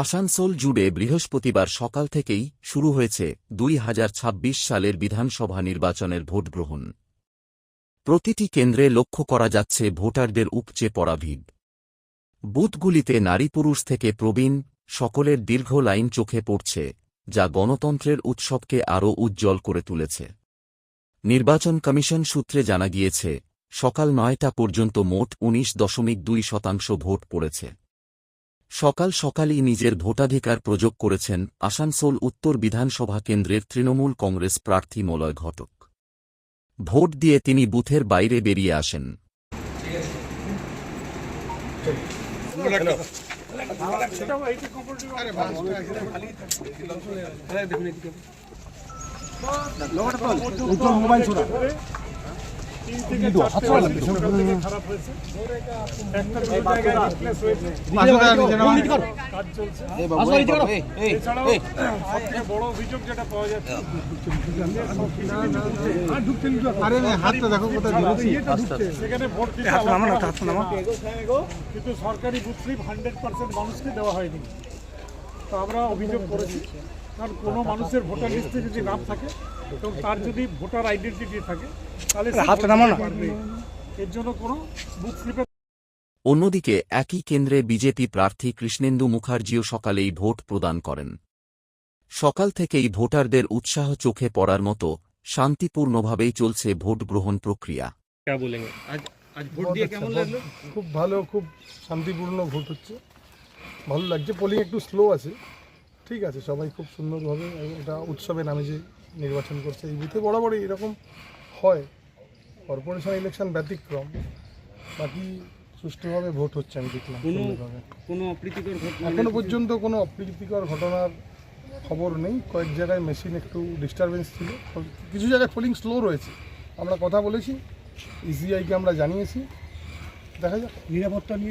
আসানসোল জুড়ে বৃহস্পতিবার সকাল থেকেই শুরু হয়েছে 2026 সালের বিধানসভা নির্বাচনের ভোট গ্রহণ। প্রতিটি কেন্দ্রে লক্ষ্য করা যাচ্ছে ভোটারদের উপচে পড়া ভিড়। বুথগুলিতে নারী পুরুষ থেকে প্রবীণ সকলের দীর্ঘ লাইন চোখে পড়ছে, যা গণতন্ত্রের উৎসবকে আরও উজ্জ্বল করে তুলেছে। নির্বাচন কমিশন সূত্রে জানা গিয়েছে, সকাল 9টা পর্যন্ত মোট 19.2% ভোট পড়েছে। সকাল সকালই নিজের ভোটাধিকার প্রয়োগ করেছেন আসানসোল উত্তর বিধানসভা কেন্দ্রের তৃণমূল কংগ্রেস প্রার্থী মলয় ঘটক। ভোট দিয়ে তিনি বুথের বাইরে বেরিয়ে আসেন। বড় অভিযোগ যেটা পাওয়া যাচ্ছে সেখানে ভোট দিতে কিন্তু সরকারি বুথ স্লিপ 100% মানুষকে দেওয়া হয়নি। তো আমরা অভিযোগ করেছি, কারণ কোনো মানুষের ভোটার লিস্টে যদি নাম থাকে এবং তার যদি ভোটার আইডেন্টিটি থাকে তাহলে এর জন্য কোনো বুথ স্লিপে। অন্যদিকে একই কেন্দ্রে বিজেপি প্রার্থী কৃষ্ণেন্দু মুখার্জিও সকালেই ভোট প্রদান করেন। সকাল থেকেই ভোটারদের উৎসাহ চোখে পড়ার মতো শান্তিপূর্ণভাবেই চলছে ভোট গ্রহণ প্রক্রিয়া। খুব ভালো, খুব শান্তিপূর্ণ ভোট হচ্ছে, ভালো লাগছে। পোলিং একটু স্লো আছে, ঠিক আছে, সবাই খুব সুন্দরভাবে এটা উৎসবের নামে যে নির্বাচন করছে। এই বুথে বরাবরই এরকম হয়, কর্পোরেশন ইলেকশন ব্যতিক্রম, বাকি সুষ্ঠুভাবে ভোট হচ্ছে আমি দেখলাম। এখনো পর্যন্ত কোনো অপ্রীতিকর ঘটনার খবর নেই। কয়েক জায়গায় মেশিন একটু ডিস্টারবেন্স ছিল, কিছু জায়গায় পোলিং স্লো রয়েছে। আমরা কথা বলেছি, ইসিআইকে আমরা জানিয়েছি, দেখা যাক। নিরাপত্তা নিয়ে